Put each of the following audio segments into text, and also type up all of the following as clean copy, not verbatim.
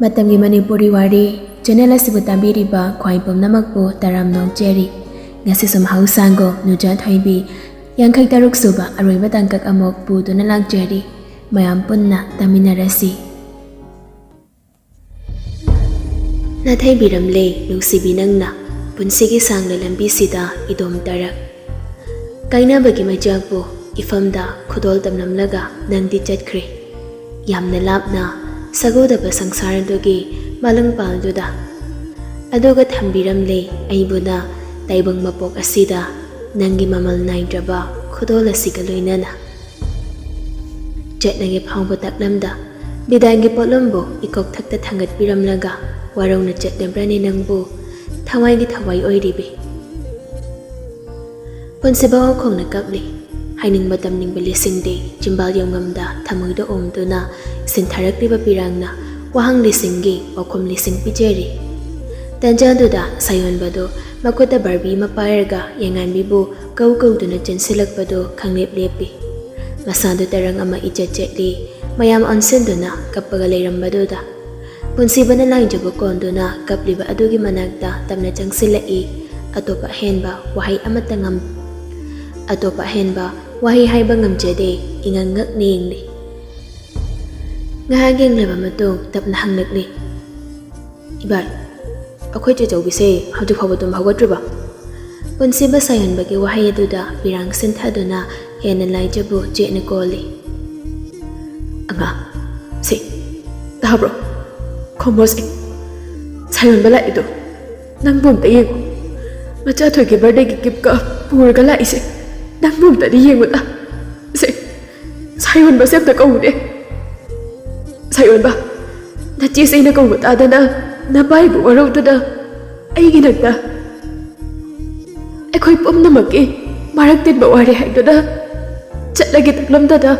Matamgi Manipuri Wari, channel asibu tambiriba khwai pumnamakpu taram nongcheri. Ngasi sum hausango Nuja Thoibi, Yankai Taruk Suba, Aroiba Tangkak Amok Pudu na Lagjeri, Mayam Punna Taminarasi. Nathai Biramle, Lucy Binangna, Punsigi Sang Lambi Sida, Idom Tarak. Kaina Bagi Majagbo, Ifamda, Kudol Tamnamlaga, Nandi Chatkri. Yamna Labna, Sagoda Basangsaran Dogi, Malang Palduda. Adoga Tambiramle, Aibuna, Taibang Mapok Asida, Nangi Mamal Naidraba, Kudola Sigaloinana. Jet Nagi Pangbo Taklamda, Bidangi Polombo, Ikok Takta Tangat Biramlaga, Warong na Jet Dembrani Nangbo, Tawai ni Tawai Oiribi. Ponsebaw Kong Nakabli. Haining matamning balising day, Jimbal yung ngamda, tamoy doong na, sintarak di papirang na, wahang lisinggi, o kum lising pijeri. Tanja duda, sayon bado, makuta Barbie mapayarga, yangan bibo, gaw-gaw do na dyan silak bado, kang lip-lipi. Masando tarang ama ijajetli, mayam onsen do na, kapagalayram bado da. Punsiba na lang jabukon do na, kapliba adugi managda, tam na dyan sila ato pa henba, wahay amatangam. Ato pa henba, wahi hai bangam jade, ingangak ningli. Ngahaging laba matong tap na hangnagli. Ibay, ako'y titawbise, hawdi pawatum hawadriba. Punsiba sayon bagi wahay duda, birang sintado na, henan lay jabo, je nikoli. Anga, si, tahabro, komos sayon bala ito, nang bumtayin ko. Machatoy ki birthday kikip ka, pura gala isi. Nang bumta di yengut ah. Sayon ba siyam na kaude? Sayon ba? Nachisay na kaugut ada na bay bu araw da ay ginagda. Ako'y pum na magi, maragtin ba wari hay da. Chat lagi taklam da.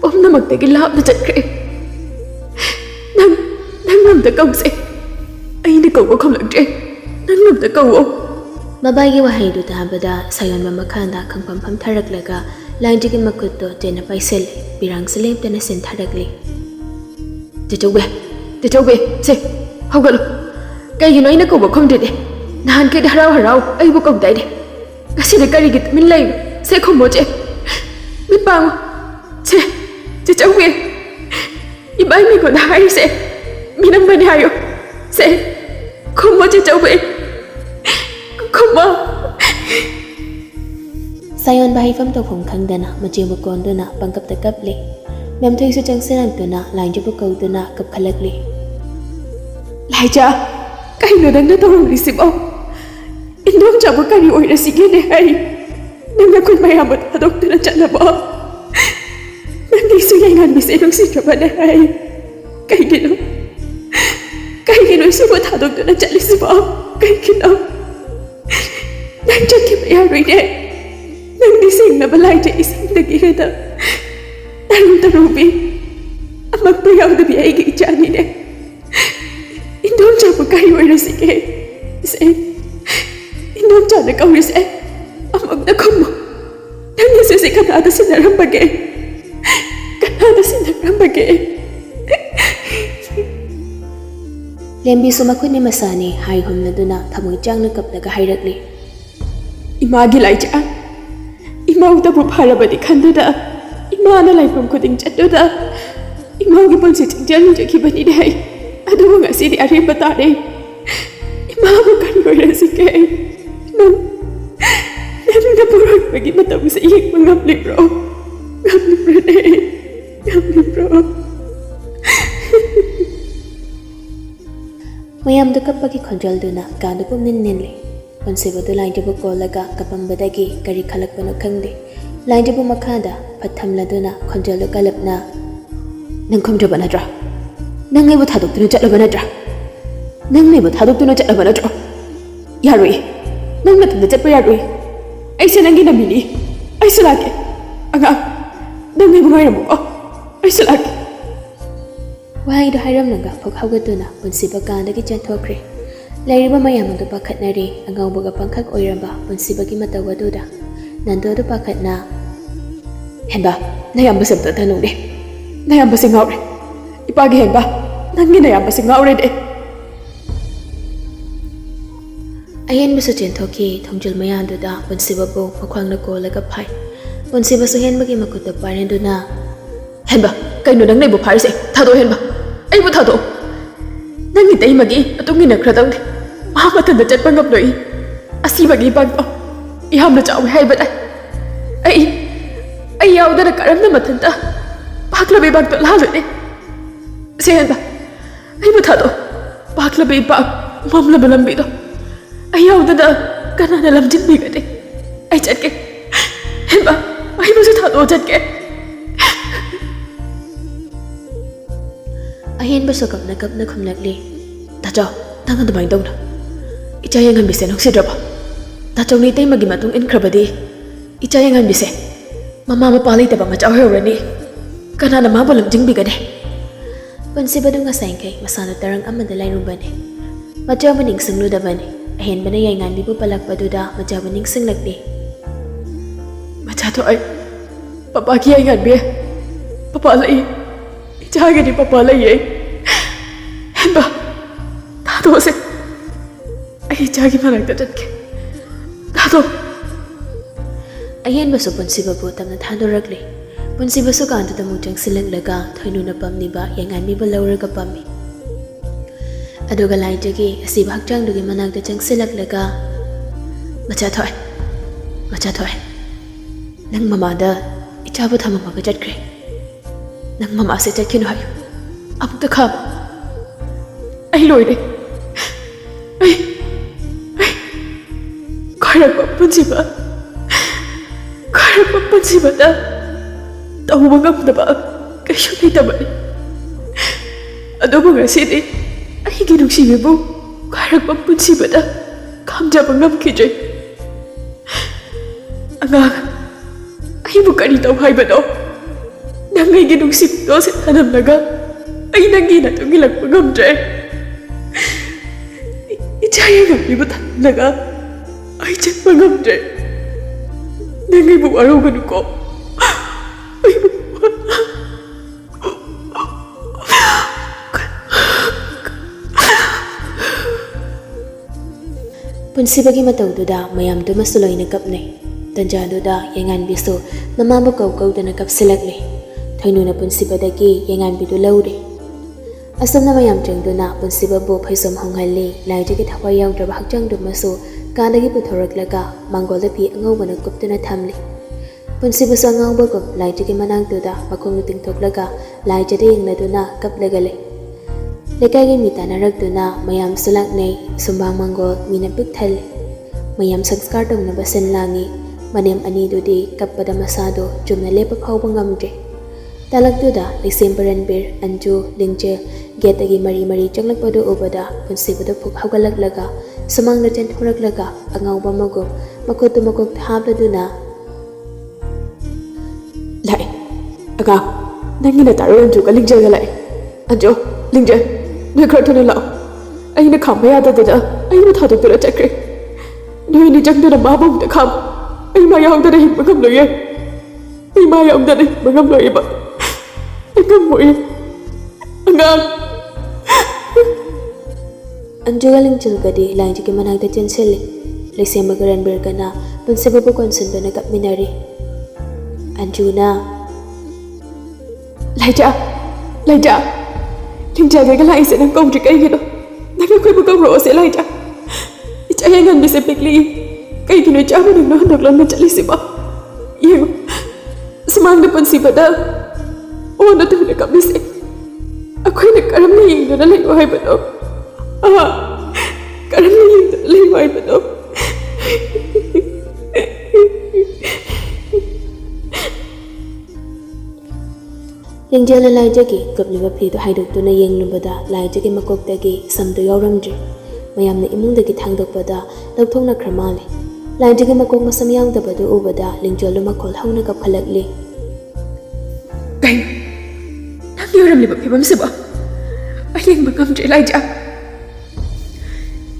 Pum na magtagilahap na chat kre. Nang mamta kausi. Ay na kau ko kamlagdre. Nang mamta kau Mabaygi wahay do tabada sayon mamakanda kang pampam taraglaga lanjigin makuto jena paisel birang selim tena sen taragli. Titobe, se, hawgalo. Kay ginoy na ko bakom dede. Nahan kay haraw ay bukom dede. Kasi na karigit min lay se komoje. Mipang, se, titobe. Ibay mi ko na hari se. Minang mani hayo. Se, komoje titobe. Kuma Sayon bahay fam to khong khang dana majing bukon dana pangkap takapli mem thoi su chang senang dana lain ju bukau dana kap khalakli Laija kai no dang na torong receive o indong cha bukari oi ra sige ne hai nang na kun mai amat adok dana chala ba nang di su yangan bis edong si traba ne hai kai gino su ko thadok dana chali si ba kai gino Nang jati bayaroi de, nang dising na balay de ising nagihita. Nang tarubi, amag bayaw na biyay gijani de. Indong siya pagkayo ay nasike. Indong siya nagkawis amag na kumo. Nang yasusi kanada sinarambage. Lembi sumakot ni Masani, hayhom na duna, tamoy tiyang nagkaplaga hayrakli. Imagi Laija, imaw da bupara ba di kanduda, ima na laipam ko ding chaduda, imaw gipon si tingjal nung ki ba ni day, ado mo nga si di ari batari, imaw ko kanyoy na si kay, nang napurag bagi mataw sa iyik mga libro day, libro. Mayam da kapag ikontrol do na, gano pong ninli. Ponsibo do lain jabu ko laga kapang badagi kari khalak pano khangde. Lain jabu makada pathamla do na konjal do kalap na. Nang komjo ba nadra? Nang ngay bu thadok do na chatla ba nadra? Nang ngay bu thadok do na chatla ba nadra? Yaroi. Nang natin na chat pa yaroi. Ay siya nang ginabili. Ay silake. Aga. Nang ngay bu ngay ramo ko. Ay silake. Wahay do hayram naga pag hawag do na ponsibo ka nagi chantokre. Lairiba mayam ang pakat na rin ang baga pangkag oiramba punsibagi matawa duda. Nando do pakat na Henba, nayam ba sabta tanong ni? Nayam ba singaw rin? Ipagi henba, ꯅꯪꯒꯤꯅ ꯌꯥꯝꯕꯁꯤ ꯉꯥꯎꯔꯦꯅꯦ ꯑꯍꯦꯟꯕꯁꯨ ꯆꯦꯟꯊꯣꯛꯈꯤ ꯊꯣꯡꯖꯤꯜ ꯃꯌꯥꯗꯨꯗ ꯄꯨꯟꯁꯤꯕꯕꯨ ꯃꯈ꯭ꯋꯥꯡꯅ ꯀꯣꯜꯂꯒ ꯐꯥꯏ ꯄꯨꯟꯁꯤꯕꯁꯨ ꯍꯦꯟꯕꯒꯤ ꯃꯈꯨꯠꯇ ꯄꯥꯏꯔꯦꯟꯗꯨꯅ ꯍꯦꯟꯕ ꯀꯩꯅꯣ ꯅꯪ ꯑꯩꯕꯨ ꯐꯥꯔꯤꯁꯦ ꯊꯥꯗꯣꯛ ꯍꯦꯟꯕ ꯑꯩꯕꯨ ꯊꯥꯗꯣꯛ ꯅꯪꯒꯤ ꯇꯩꯃꯒꯤ ꯃꯇꯨꯡ ꯏꯟꯅꯈ꯭ꯔꯗꯧꯅꯤ ꯃꯍꯥꯛ ꯃꯊꯟꯇ ꯆꯠꯄ ꯉꯝꯂꯣꯏ ꯑꯁꯤꯕꯒꯤ ꯏꯄꯥꯛꯇꯣ ꯌꯥꯝꯅ ꯆꯥꯎꯋꯦ ꯍꯥꯏꯕ ꯇꯥꯏ ꯑꯩ ꯌꯥꯎꯗꯅ ꯀꯔꯝꯅ ꯃꯊꯟꯇ ꯄꯥꯛꯂꯕ ꯏꯄꯥꯛꯇꯣ ꯂꯥꯜꯂꯣꯏꯅꯦ ꯁꯦ ꯍꯦꯟꯕ ꯑꯩꯕꯨ ꯊꯥꯗꯣꯛ ꯄꯥꯛꯂꯕ ꯏꯄꯥꯛ ꯃꯝꯂꯕ ꯂꯝꯕꯤꯗꯣ ꯑꯩ ꯌꯥꯎꯗꯅ ꯀꯅꯥꯅ ꯂꯝꯖꯤꯡꯕꯤꯒꯅꯤ ꯑꯩ ꯆꯠꯀꯦ ꯍꯦꯟꯕ ꯑꯩꯕꯨꯁꯨ ꯊꯥꯗꯣꯛꯑ ꯆꯠꯀꯦ ꯑꯍꯦꯟꯕꯁꯨ ꯀꯞꯅ ꯀꯞꯅ ꯈꯨꯝꯂꯛꯂꯤ ꯇꯥꯆꯧ ꯅꯪ ꯑꯗꯨꯃꯥꯏꯅ ꯇꯧꯅ ꯏꯆꯥ ꯌꯦꯡꯍꯟꯕꯤꯁꯦ ꯅꯨꯡꯁꯤꯗ꯭ꯔꯕ ꯇꯥꯆꯧꯅ ꯏꯇꯩꯃꯒꯤ ꯃꯇꯨꯡ ꯏꯟꯈ꯭ꯔꯕꯗꯤ ꯏꯆꯥ ꯌꯦꯡꯍꯟꯕꯤꯁꯦ ꯃꯃꯥ ꯃꯄꯥ ꯂꯩꯇꯕ ꯃꯆꯥ ꯑꯣꯏꯍꯧꯔꯅꯤ ꯀꯅꯥꯅ ꯃꯥꯕꯨ ꯂꯝꯖꯤꯡꯕꯤꯒꯅꯤ ꯄꯨꯟꯁꯤꯕꯗꯨ ꯉꯁꯥꯏꯈꯩ ꯃꯁꯥꯅ ꯇꯔꯪ ꯑꯃꯗ ꯂꯩꯔꯨꯕꯅꯤ ꯃꯆꯥꯕꯨ ꯅꯤꯡꯁꯤꯡꯂꯨꯗꯕꯅꯤ ꯑꯍꯦꯟꯕꯅ ꯌꯥꯏꯉꯥꯟꯕꯤꯕꯨ ꯄꯜꯂꯛꯄꯗꯨꯗ ꯃꯆꯥꯕꯨ ꯅꯤꯡꯁꯤꯡꯂꯛꯂꯤ ꯃꯆꯥꯗꯣ ꯑꯩ ꯄꯄꯥꯒꯤ ꯌꯥꯏꯉꯥꯟꯕꯤ ꯄꯄꯥ ꯂꯩ 이자하게니 빠빠라예 햄바 나도 오세 아이 자기 말할 때 젖게 나도 ꯑꯍꯦꯟꯕꯁꯨ ꯄꯨꯟꯁꯤꯕꯕꯨ ꯇꯞꯅ ꯊꯥꯗꯣꯔꯛꯂꯤ ꯄꯨꯟꯁꯤꯕꯁꯨ ꯀꯥꯟꯗꯨꯗ ꯑꯃꯨꯛ ꯆꯪꯁꯤꯜꯂꯛꯂꯒ ꯊꯣꯏꯅꯨꯅ ꯄꯝꯂꯤꯕ ꯌꯥꯏꯉꯥꯟꯕꯤꯕꯨ ꯂꯧꯔꯒ ꯄꯝꯃꯤ ꯑꯗꯨꯒ ꯂꯥꯏꯖꯒꯤ ꯑꯁꯤꯕ ꯍꯛꯆꯥꯡꯗꯨꯒꯤ ꯃꯅꯥꯛꯇ ꯆꯪꯁꯤꯜꯂꯛꯂꯒ ꯃꯆꯥꯊꯣꯏ ꯅꯪ ꯃꯃꯥꯗ ꯏꯆꯥꯕꯨ ꯊꯝꯃꯝꯃꯒ ꯆꯠꯈ꯭ꯔꯦ ꯅꯪ ꯃꯃꯥꯁꯦ ꯆꯠꯈꯤꯅꯨ ꯍꯥꯏꯌꯨ ꯑꯃꯨꯛꯇ ꯈꯥꯝꯃꯨ ꯑꯩ ꯂꯣꯏꯔꯦ ꯑꯩ ꯈꯣꯏꯔꯛꯄ ꯄꯨꯟꯁꯤꯕꯗ ꯇꯧꯕ ꯉꯝꯗꯕ ꯀꯩꯁꯨ ꯂꯩꯇꯕꯅꯤ ꯑꯗꯨꯕꯨ ꯉꯁꯤꯗꯤ ꯑꯩꯒꯤ ꯅꯨꯡꯁꯤꯕꯤꯕꯨ ꯈꯣꯏꯔꯛꯄ ꯄꯨꯟꯁꯤꯕꯗ ꯈꯥꯝꯖꯕ ꯉꯝꯈꯤꯗ꯭ꯔꯦ ꯑꯉꯥꯡ ꯑꯩꯕꯨ ꯀꯔꯤ ꯇꯧ ꯍꯥꯏꯕꯅꯣ ꯅꯪ ꯑꯩꯒꯤ ꯅꯨꯡꯁꯤꯕꯗꯣ ꯁꯤꯊꯅꯝꯂꯒ ꯑꯩ ꯅꯪꯒꯤ ꯅꯇꯨꯡ ꯏꯜꯂꯛꯄ ꯉꯝꯗ꯭ꯔꯦ 이자 예감비부 탐나가 아이 정말 감제 내가 이거 와라고 놓고 ꯄꯨꯟꯁꯤꯕꯒꯤ ꯃꯇꯧꯗꯨꯗ ꯃꯌꯥꯝꯗꯨꯃꯁꯨ ꯂꯣꯏꯅ ꯀꯞꯅꯩ ꯇꯟꯖꯥꯗꯨꯗ ꯌꯥꯏꯉꯥꯟꯕꯤꯁꯨ ꯃꯃꯥꯕꯨ ꯀꯧꯗꯅ ꯀꯞꯁꯤꯜꯂꯛꯂꯤ ꯊꯣꯏꯅꯨꯅ ꯄꯨꯟꯁꯤꯕꯗꯒꯤ ꯌꯥꯏꯉꯥꯟꯕꯤꯗꯨ ꯂꯧꯔꯤ ꯑꯁꯨꯝꯅ ꯃꯌꯥꯝ ꯆꯪꯗꯨꯅ ꯄꯨꯟꯁꯤꯕꯕꯨ ꯐꯩꯖꯣꯝ ꯍꯣꯡꯍꯜꯂꯤ ꯂꯥꯏꯖꯒꯤ ꯊꯋꯥꯏ ꯌꯥꯎꯗ꯭ꯔꯕ ꯍꯛꯆꯥꯡꯗꯨꯃꯁꯨ ꯀꯥꯗꯒꯤ ꯄꯨꯊꯣꯔꯛꯂꯒ ꯃꯥꯡꯒꯣꯜꯗ ꯐꯤ ꯑꯉꯧꯕꯅ ꯀꯨꯞꯇꯨꯅ ꯊꯝꯂꯤ ꯄꯨꯟꯁꯤꯕꯁꯨ ꯑꯉꯥꯎꯕꯒꯨꯝ ꯂꯥꯏꯖꯒꯤ ꯃꯅꯥꯛꯇꯨꯗ ꯃꯈꯣꯡꯗꯨ ꯇꯤꯡꯊꯣꯛꯂꯒ ꯂꯥꯏꯖꯗ ꯌꯦꯡꯅꯗꯨꯅ ꯀꯞꯂꯒ ꯂꯩ ꯂꯩꯀꯥꯏꯒꯤ ꯃꯤ ꯇꯥꯟꯅꯔꯛꯇꯨꯅ ꯃꯌꯥꯝꯁꯨ ꯂꯥꯛꯅꯩ ꯁꯨꯝꯕꯥꯡ ꯃꯥꯡꯒꯣꯜ ꯃꯤꯅ ꯄꯤꯛ ꯊꯜꯂꯤ ꯃꯌꯥꯝ ꯁꯪꯁꯀꯥꯔ ꯇꯧꯅꯕ ꯁꯤꯟ ꯂꯥꯡꯉꯤ ꯃꯅꯦꯝ ꯑꯅꯤꯗꯨꯗꯤ ꯀꯞꯄꯗ ꯃꯁꯥꯗꯣ ꯆꯨꯝꯅ ꯂꯦꯞꯄ ꯐꯥꯎꯕ ꯉꯝꯗ꯭ꯔꯦ ꯇꯥꯂꯛꯇꯨꯗ ꯂꯩꯁꯦꯝꯕ ꯔꯟꯕꯤꯔ ꯑꯟꯖꯨ ꯂꯤꯡꯖꯦꯜ ꯒꯦꯠꯇꯒꯤ ꯃꯔꯤ ꯆꯪꯂꯛꯄꯗꯨ ꯎꯕꯗ ꯄꯨꯟꯁꯤꯕꯗꯨ ꯐꯨꯛ ꯍꯧꯒꯠꯂꯛꯂꯒ ꯁꯨꯃꯥꯡꯗ ꯆꯦꯟꯊꯣꯔꯛꯂꯒ ꯑꯉꯥꯎꯕ ꯑꯃꯒꯨꯝ ꯃꯈꯨꯠꯇꯨ ꯃꯀꯣꯛꯇ ꯍꯥꯞꯂꯗꯨꯅ ꯂꯥꯛꯑꯦ ꯑꯉꯥꯡ ꯅꯪꯒꯤ ꯅꯇꯥꯔꯣ ꯑꯟꯖꯨꯒ ꯂꯤꯡꯖꯦꯜꯒ ꯂꯥꯛꯑꯦ ꯑꯟꯖꯨ ꯂꯤꯡꯖꯦꯜ ꯅꯣꯏ ꯈꯔ ꯊꯨꯅ ꯂꯥꯛꯑꯣ ꯑꯩꯅ ꯈꯥꯝꯕ ꯌꯥꯗꯗꯅ ꯑꯩꯕꯨ ꯊꯥꯗꯣꯛꯇꯨꯅ ꯆꯠꯈ꯭ꯔꯦ ꯅꯣꯏꯅꯤ ꯆꯪꯗꯨꯅ ꯃꯥꯕꯨ ꯑꯃꯨꯛꯇ ꯈꯥꯝꯃꯨ ꯑꯩ ꯃꯥ ꯌꯥꯎꯗꯅ ꯍꯤꯡꯕ ꯉꯝꯂꯣꯏꯌꯦ ꯑꯩ ꯃꯥ ꯌꯥꯎꯗꯅ ꯍꯤꯡꯕ ꯉꯝꯂꯣꯏꯌꯦꯕ ꯑꯩ ꯉꯝꯃꯣꯏꯌꯦ ꯑꯉꯥꯡ ꯑꯟꯖꯨꯒ ꯂꯤꯡꯖꯦꯜꯒꯗꯤ ꯂꯥꯏꯖꯒꯤ ꯃꯅꯥꯛꯇ ꯆꯦꯟꯁꯤꯜꯂꯤ ꯂꯩꯁꯦꯝꯕꯒ ꯔꯟꯕꯤꯔꯒꯅ ꯄꯨꯟꯁꯤꯕꯕꯨ ꯀꯣꯟꯁꯤꯟꯗꯨꯅ ꯀꯞꯃꯤꯟꯅꯔꯤ ꯑꯟꯖꯨꯅ ꯂꯩꯖꯥ ꯂꯤꯡꯖꯦꯜꯒ ꯂꯥꯛꯏꯁꯦ ꯅꯪ ꯀꯧꯗ꯭ꯔꯤ ꯀꯩꯒꯤꯅꯣ ꯅꯪ ꯑꯩꯈꯣꯏꯕꯨ ꯀꯧꯔꯛꯑꯣꯁꯦ ꯂꯩꯖꯥ 이자 예감비ꯁꯦ ꯄꯤꯛꯂꯤ ꯀꯩꯒꯤꯅꯣ ꯏꯆꯥꯕꯨ ꯅꯪꯅ ꯍꯟꯗꯣꯛꯂꯝꯅ ꯆꯠꯂꯤꯁꯤꯕꯣ ꯌꯦꯡꯉꯨ ꯁꯨꯃꯥꯡꯗ ꯄꯨꯟꯁꯤꯕꯗ ꯑꯣꯟꯅ ꯇꯨꯅ ꯀꯞꯂꯤꯁꯦ ꯑꯩꯈꯣꯏꯅ ꯀꯔꯝꯅ ꯌꯦꯡꯗꯨꯅ ꯂꯩꯌꯣ ꯍꯥꯏꯕꯅꯣ करण ले भाई बताओ ꯂꯤꯡꯖꯦꯜꯅ ꯂꯥꯏꯖꯒꯤ ꯀꯞꯂꯤꯕ ꯐꯤꯗꯨ ꯍꯥꯏꯗꯣꯛꯇꯨꯅ ꯌꯦꯡꯂꯨꯕꯗ ꯂꯥꯏꯖꯒꯤ ꯃꯀꯣꯛꯇꯒꯤ ꯁꯝꯗꯨ ꯌꯥꯎꯔꯝꯗ꯭ꯔꯦ ꯃꯌꯥꯝꯅ ꯏꯃꯨꯡꯗꯒꯤ ꯊꯥꯡꯗꯣꯛꯄꯗ ꯂꯧꯊꯣꯛꯅꯈ꯭ꯔ ꯃꯥꯜꯂꯦ ꯂꯥꯏꯖꯒꯤ ꯃꯀꯣꯛ ꯃꯁꯝ ꯌꯥꯎꯗꯕꯗꯨ ꯎꯕꯗ ꯂꯤꯡꯖꯦꯜꯗꯨ ꯃꯈꯣꯜ ꯍꯧꯅ ꯀꯞꯈꯠꯂꯛꯂꯤ ꯀꯩꯅꯣ ꯅꯪ ꯌꯧꯔꯝꯂꯤꯕ ꯐꯤꯕꯝꯁꯤꯕꯣ ꯑꯌꯦꯡꯕ ꯉꯝꯗ꯭ꯔꯦ ꯂꯥꯏꯖ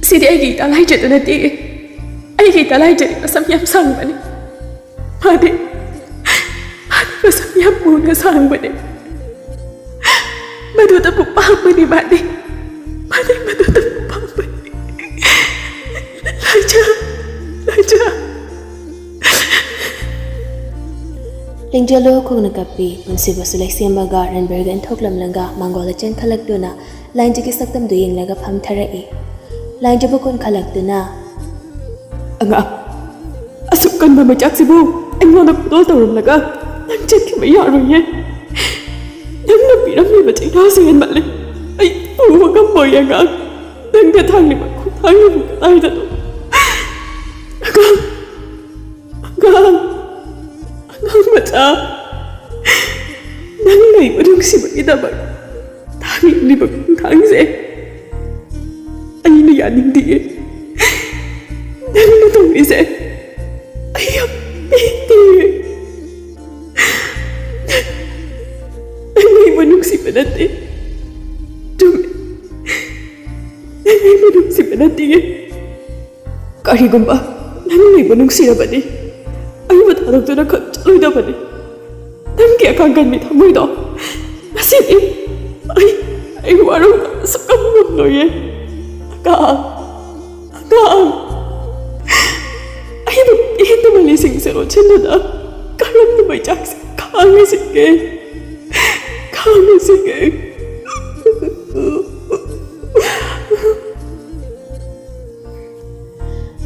ꯁꯤꯗꯤ ꯑꯩꯒꯤ ꯏꯇꯥ ꯂꯥꯏꯖꯗꯨ ꯅꯠꯇꯦ ꯑꯩꯒꯤ ꯏꯇꯥ ꯂꯥꯏꯖꯗꯤ ꯃꯁꯝ ꯌꯥꯝ ꯁꯥꯡꯕꯅꯤ ꯃꯥꯗꯤ ꯃꯁꯝ ꯌꯥꯝ ꯃꯨꯅ ꯁꯥꯡꯕꯅꯤ Maduda po pamani mani. Mani maduda po pamani. Laja. Lingjalo kung nagkapi, punsi basulay siyambaga ranberga inthoklam langa manggola chen khalakduna lain jigi saktam duyeng laga pham tharai. Lain jabo kun khalakduna Anga. Asukkan ba majak sibu. Anh ngon được tôi tàu laga. Nang chết ki mai ya rồi ye. Nang na bi ram ni ba chai da sin ma le. Ai pu ma kam boy anga. Nang de thang ni ba khu thang ni ba ai da. Anga. Mata. Nang này ba dung si ba ida ba. Thang ni ba thang se. Ai ni ya ning di. Nang na tong ni se. Ai ya piti. Nang ay manung si panati. Dumi. Nang ay manung si panati. Kari gumba. Nang ay manung si na ba di. Ay matarag to na kacaloy na ba di. Nang kaya kanggan mi tamoy do. Nasin eh. Ay warong sa kamong no ye. Agaang. Ay ihin na malising sa rotsin na da. Karam na may jaksi. Kaangay sige. Kaangay sige.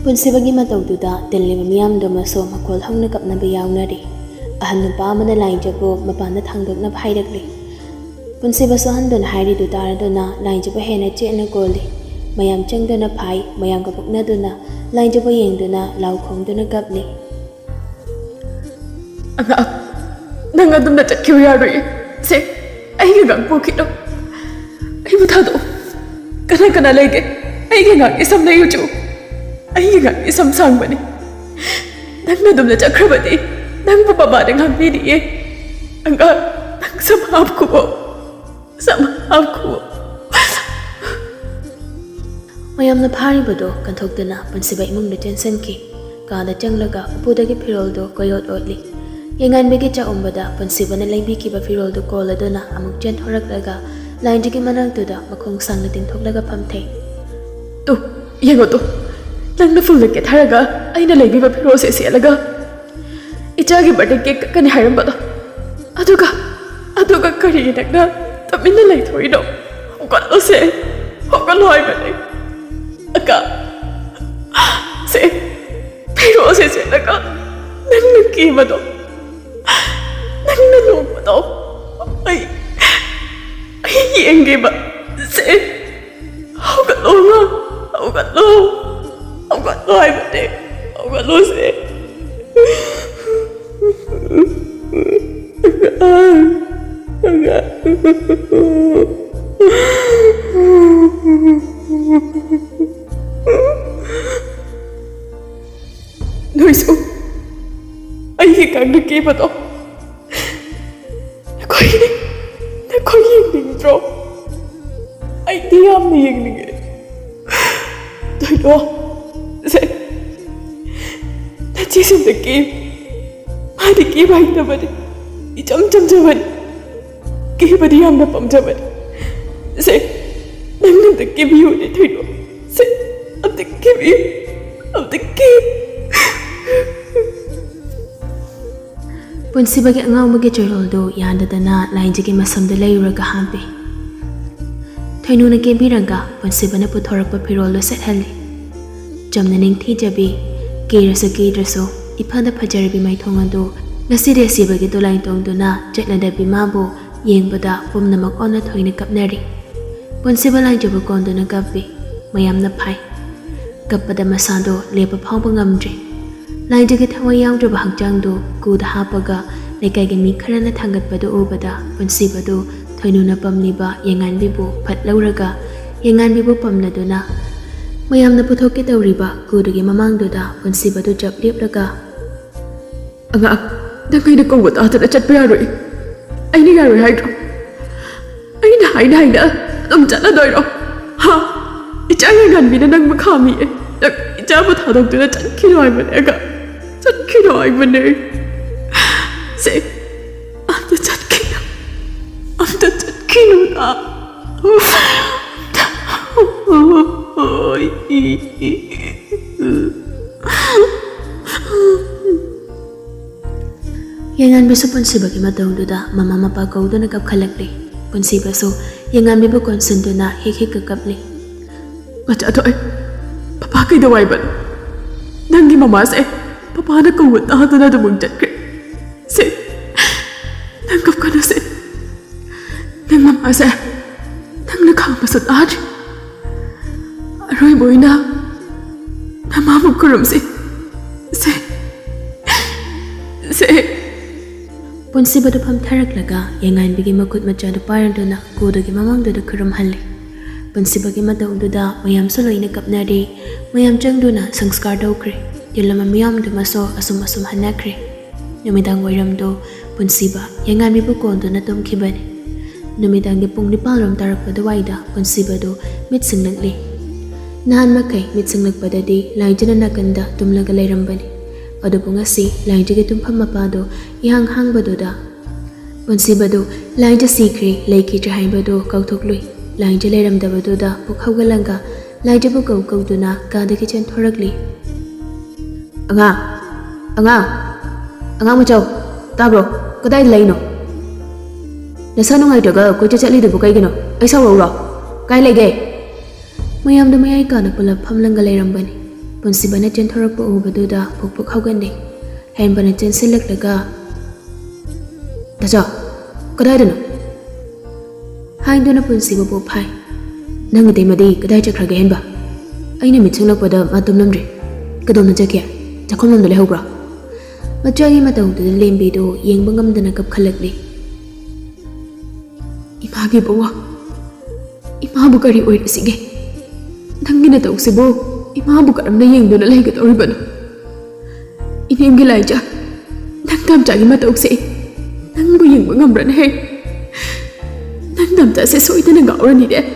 punsi bagi matawduda dinliba miyam do maso makol hang nakap na bayaw na ri. Ahan nupa man na lain jabo mapan na tangdog na bhairakli. Punsi baso handon hairi do dara do na lain jabo hena che na goli. Mayam chang do na phai mayam kapuk na do na lain jabo yeng do na lau khong do na gapli. Anga. Nang adum na chat kiyo ya rồi. Se. Ay ga gang po kito. Ay bata do. Kana lagi. Ay ga gang isam na yuju. Ay ga isam sang ba ni. Nang na dum na chat kraba di. Nang bababa ng hangmi di eh. Anga. Nang samahap ko po. Samahap ko. Mayam na phari bado kanthok do na punsi ba imong na tension ki. Kada chang laga upuda ki phirol do koyot otli. Yengan begi cha umbada punsi ba na laibi ki ba phirol do kola do na amuk chen thorak laga lain jigi manang do da makong sang na tingthok laga phamthei. Tu. Yengo tu. Nang na full ke tharaga. Ay na laibi ba phiro se laga. Ichagi birthday cake kani hairam ba do. Aduga kari nak na. Tapi na lai thoi do. Hokal o se. Hokal hoi ba ni. Aka. Se. Phiro se laga. Nang na ki ba do. Nang na lo ba do. Ay yeng ba. Se. Hokal o nga. Hokal o. Hokal hoi ba ni. Hokal o se. Noisu. Ay kang naki ba to? Nakoy yung intro. Ay diyam ni yung nigi. Doy se. Nachisin the game. Madi ki ba ita ba di? Icham jaman. Ki ba di am na pam jaman. Se. Nang the game you ni doy se. Am the game you. Am the game. Punsi bagi angaw magi chorol do yanda dana lain jigi masam da layuraga hampi. Thainu na kebiraga punsi bana puthorak pa phirol do set hali. Jamna Ningthouja bi kedraso iphanda phajarabi mai thonga do ngasi resi bagi do lain tong do na chetna da bi mabo yengbada pumnamak ona thoina kapnari. Punsi ba lain jobo kon do na kapbi mayam na phai. Kappada masado lepa phawba ngamdri. Lain jagi thawai yaudraba hangchang do kuda hapaga lekai mi kharana thangat bado obada punsi bado thoinu na pamliba yengan bibu phat lauraga yengan bibu pamna do na mayam na puthoke tawriba kudagi mamang do da punsi bado jap lepraga Anga. Dangay na kong wata na chat pa yaroy. Ay ni yaroy hay do. Ay na. Chat na doy do. Ha. Ichayangan mi na nang makami eh. Icha ba thadog do na chat kiloy man ega. Chat kiloy man eh. Se. Am da chat kilo Yengan bisu punsiba ki matangduda mama mapa kauduna kap khalakli punsiba so yengan bibu konsentuna hik kapli Macha Thoi papa kai dawai ban nangi mama se papa na kawat na da mung chakre se nang kap kana se nang mama se nang na khang pasat aj aroi boina na mamu kurum se punsiba du pham tharak laga yengan bigi makut macha du paranduna koda gi mamang du kurum halli punsiba gi matangduda mayam soloina kapnari mayam changduna sanskar daukre yelama miyam du maso asum hanakre numidang wairam do punsiba yengan bibu konduna tum khibani numidang gi pung nipal ram tarak pada waida punsiba do mit singlakli nahan makai mit singlak padadi laijana nakanda tumlaga lairambani Adu ngasi lain jagi tumpham mapado ihang hang badoda punsiba do lain ja sikre leiki ja hai bado kauthok lain ja leram da badoda pukhawgalanga lain ja bu kauduna ka de kitchen thoragli anga muchau tabro kadai laino nasa nungai daga ko ja chali de bukai gino ai saw ro kai lege mayam da mayai ka na pulap phamlanga leram bani punsiba na chen thorak po ubaduda puk hawgande hen bana chen silak laga daja kadai dano hain dona punsiba bo phai nang de madi kadai chakhra gen ba aina mi chunglak pada matum namre kadom na jakya chakhom nam de lehobra machagi matau de lembi do yengba ngam dana kap khalakli imagi bowa ima bu kari oi sige nangina tau sibo Ima bukan amna yang dona lagi kat orang bano. Ini yang gila aja. Nang tam cagi mata uksi. Nang bu yang mengamran hei. Nang tam cagi sesuai dengan orang ni deh.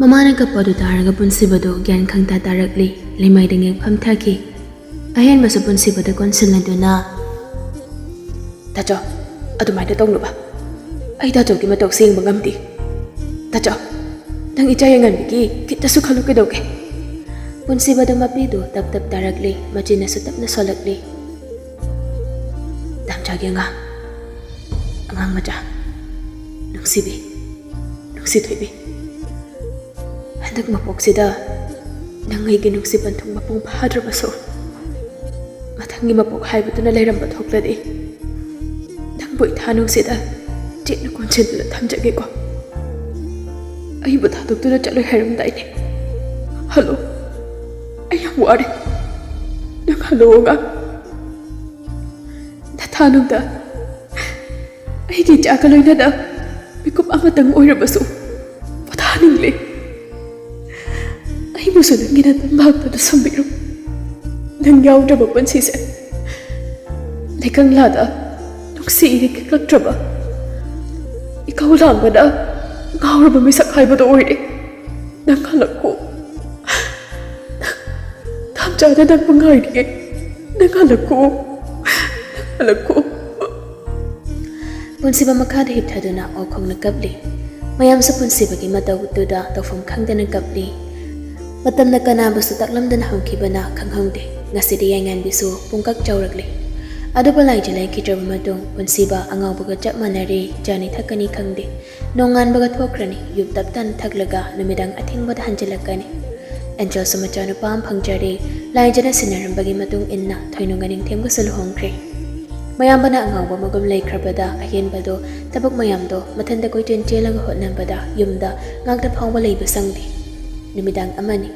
Mama nak kapadu taraga punsiba do gian khang ta tarakli lemai dengan pham thaki. Ahen basu punsiba do konsil dona. Tajo, adu mai da tong lu ba. Ai tajo ki mata uksi yang mengamti. Tajo. Nang icayangan bigi kita suka lu ke doge punsiba da mapido tap tarakli machina su tap na solakli tam jagi angang macha nungsi thoibi handak mapoksida nangai gi nungsi panthung mapung phadra baso mathangi mapok hai butuna leiram ba thokladi nang boi tha nungsida che na konchen la tham jage ko Ay ba tatuk tu na chalai haram dai ne Hello Ay ang wari Nang hello nga Natanong da Ay di jakaloy na da Bikup amatang oira baso Patahaning li Ay muso nang ginatambag na sambiro Nang yaw na mapansisa Lekang lada Nung siirik kaklagtraba Ikaw lang ba da Ngawra ba may sakay ba doon eh? Nanghalak ko. Tamcha na nang pangay eh. Nanghalak ko. Punsiba makada hiptado na o kong nagkabli. Mayam sa punsiba ki mataw tuda tawfong kang da nagkabli. Matam na kanabas na taklam da na hangkiba na kang hangde. Ngasi di yangan biso pungkak chawragli. Ado balay jalay kitrawa madong punsiba ang baga jak manari jani thakani khangde nongan baga thokrani yub taptan thaklaga numidang athing bad hanjalakani Angel samachanu pam phangjari lai jana sinaram bagi matung inna thoinunga ningthemga saluhongkre mayam bana angawba magum lay khrabada ahen bado tabak mayam do mathanda koi chen chelaga hotnambada yumda ngakta phawba leiba sangdi numidang amani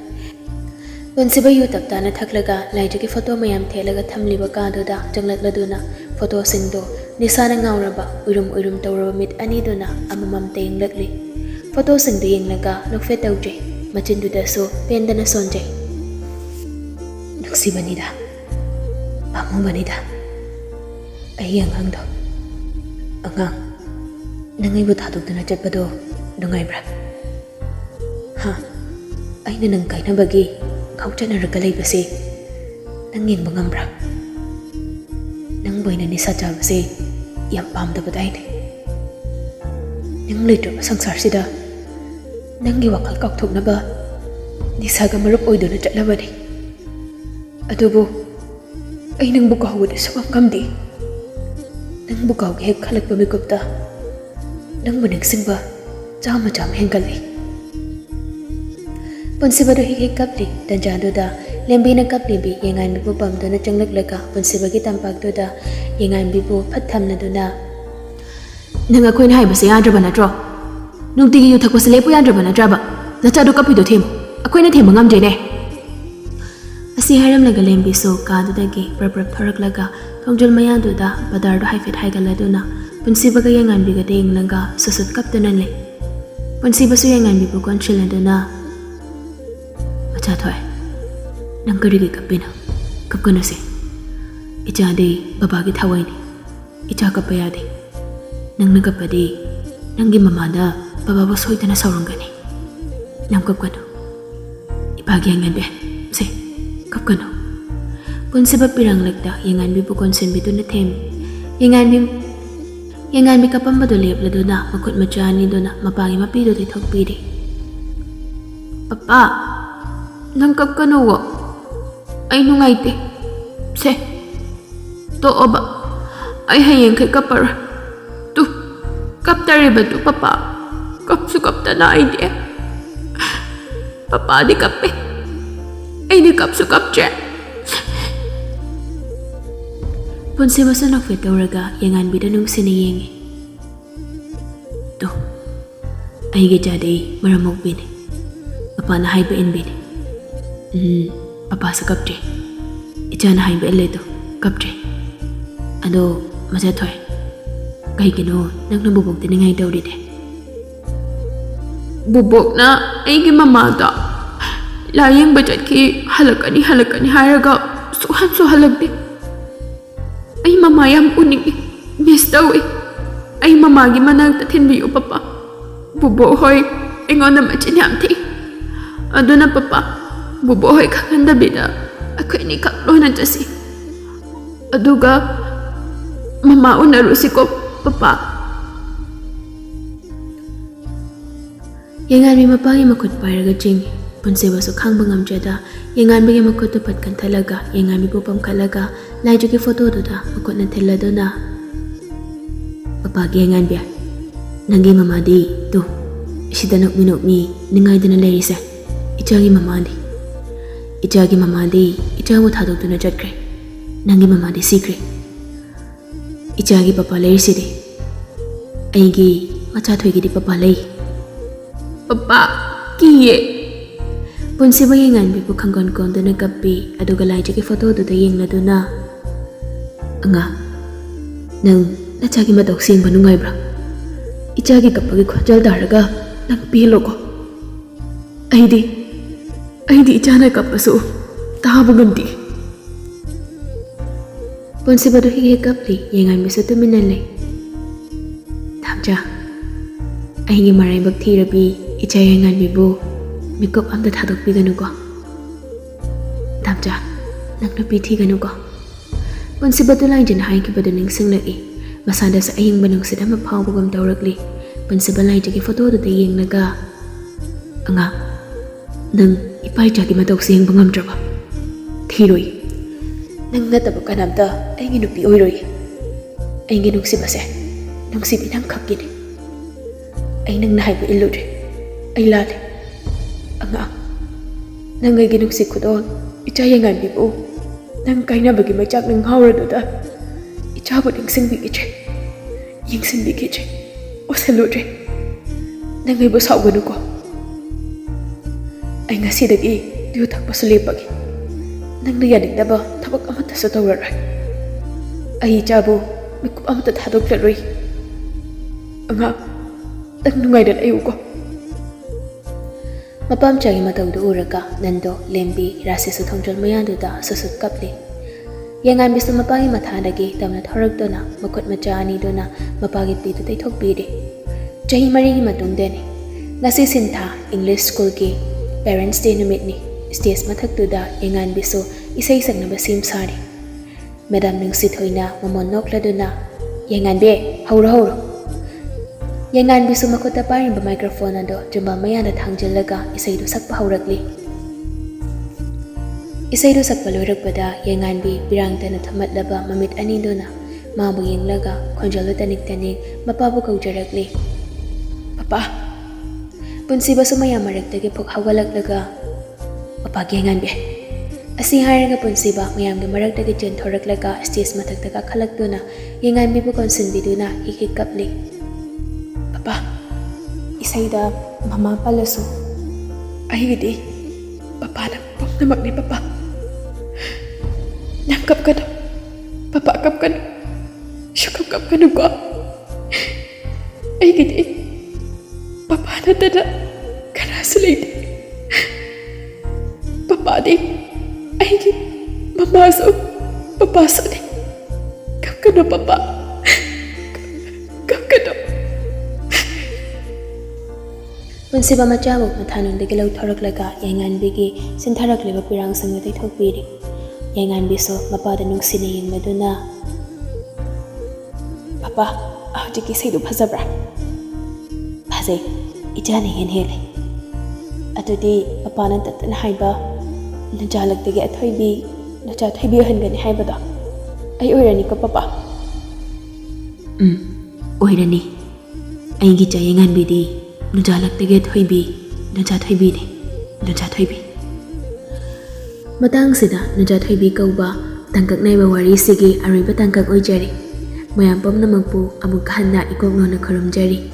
punsiba yu taptana thaklaga laijagi photo mayam thelaga thamliba kadoda janglakladuna photo singdo nisana ngauraba urum tawraba mit ani duna amamam tenglakli photo singdo yenglaga nokfe tawje machinduda so pendana sonje nuksibanida pamubanida ayang hangdo angang nangai bu thadukduna chatpado dungaibra ha aina nang kaina bagi Kaucha na ragalay basi nanging mangambra nang boy na ni sacha basi yam pam da baday ne nang letraba sangsarasida nangi wakal kaukthoknaba nisaga marup oiduna chatlabani adubu ai nangbu kahawudi sukam kamdi nangbu kahawgi hek khalakpa mikupta nangbu ningsingba chama hengali punsibadu hek kapli tanjaduda lembina kaplibi yengan bibu pamduna changlaglaga punsibagi tampakduda yengan bibu phathamnaduna nang akoina haibase yadraba natro nungtigi yu thakpase lepu yadraba natraba nachadu kapido them akoina them ngamjene asi haramlaga lembi so kadudagi prapra tharaklaga thongjol mayaduda badardo haifet haigaladuna punsibaga yengan biga denglanga susut kaptana le punsibasu yengan bibu konchiladuna Nungcthoi nang karigi kapina kapkana se icha de babagi thawaini icha kapayade nang nagapade nangi mamada baba ba soitana saurangani nang kapkano ibagi angan be se kapkano punsiba pirang lekta yengan bi bukon sen bitu na them yengan bi kapamba do lepladuna makut machani dona mapangi mapido de thokpide papa nang kapkano wo ay nungaite se to oba ay hayeng kay kapara tu kaptare ba tu papa kapsu kapta na ay di papa di kape ay di kapsu kapche punsi basa nakfit kauraga yengan bida nung sinayengi tu ay gijade maramog bini papa na hay ba in bini papa sa kapje ichana hai be le to kapje ado maja thoi kai kino nang na bubok tin ngai dawri de bubok na ai gi mama da la yeng bajat ki halakani haraga su halak de ai mama yam uning miss dawi ai mama gi manang ta thin bi papa bubo hoi engon na machin yam thi aduna papa bubo hoi khanda bida akoy ni kaklonan jasi aduga mama unarusi ko papa yengan mi mapangi makut paraga jing punse baso khang bangam jada yengan bi makut to pat kan thalaga yengan mi popam khalaga laiju ki photo do da makut na thella na papa gi yengan bi nangi mama di tu sidanok mi ningai dana lerise ichagi mama di ichamu thadok tuna jatkre nangi mama di secret ichagi papa lerise de aigi macha thoigi di papa lei papa kiye punsi ba yengan bi khanggon kon dana kappi aduga laiji ki photo do da yengla duna anga nang nachagi madok sing banu ngai bra ichagi kapagi khojal daraga nang pilo ko aidi ichana kapasu tabu gamdi punsi ba do hi kapli yengan bi satu minale thamja aigi marai bak thirabi icha yengan bi bo mikop amda thadok pi ganu ko thamja nakna pi thi ganu ko punsi ba to lai jin hai ki badu ning sing lai masada sa aying banung sida ma phaw bugam tawrakli punsi ba lai ki photo do de yeng naga anga nang ipai jagi matok sing bangam traba thiroi nang na tabu kanamda aingi nupi oiroi aingi nungsi base nungsi binang khakkin ai nang nai bu iludre ai lale anga nang ai gi nungsi khudon icha yengan bi bu nang kaina bagi machak nang hawra do da icha bu ding sing bi ki che ying sing bi ki che oseludre nang ai bu saw ganu ko ai ngasi dagi diu thak pasule pagi nang na yadik daba thabak amata sa tawra ai chabu mikup amata thadok laloi anga tak nungai dan ayu ko mapam chagi matau do uraka nando lembi rasi su thongjol mayandu da susut kapli yengan bisu mapangi matha dagi tamna thorak dona makut macha ani dona mapagi pi tu tai thok bi de jahi mari gi matung deni ngasi sintha english school ki parents day numit ni stage mathak tu da yengan bisu isai sakna basim sari madam Nungcthoi na momon nok laduna yengan be hauro Yengan bisu makuta parin ba microphone ado jumba mayana thangjillaga isaidu sakpa haurakli. Isaidu sakpa loirakpada yengan bi birangtana thamatlaba mamit anidona mabu yenglaga khonjalo tanik mapabu kaujarakli. Papa, punsi basu mayam maraktagi phok hawalaklaga papa yengan bi. Asi hairaga punsi ba mayam ge maraktagi chen thoraklaga stage mathaktaga khalakduna yengan bi bu konsin biduna hikapli. Papa, isaida mama palasu. Aigidi, papa na pomnamak ni papa. Nangkap ka na. Papa kap ka na. Syukap ka na ko. Aigidi, papa na tada. Karasulay di. Papa di. Aigidi, mamaso. Papaso di. Kap ka na papa. Kap ka na. Punsi ba machabok mathanong digilaw thoraklaga yengan bigi sintharakliba pirang sangatay thokpiri. Yengan biso mapada nung sinayang maduna. Papa, ahojiki saydo bhazabra. Bhazay, ijani henhele. Atudi papa nan tatan haiba najalagdagi athoibi Nuja Thoibi hangani haibada. Ay oirani ko papa. Oirani. Ay gija yengan bidi. Nujalagdagi Thoibi, Nuja Thoibi ni, Nuja Thoibi. Matang sida Nuja Thoibi kauba tangkak naiba wari sige ariba tangkak oijari. Mayam pam namagpu amuk kahanda ikok nona kharumjari.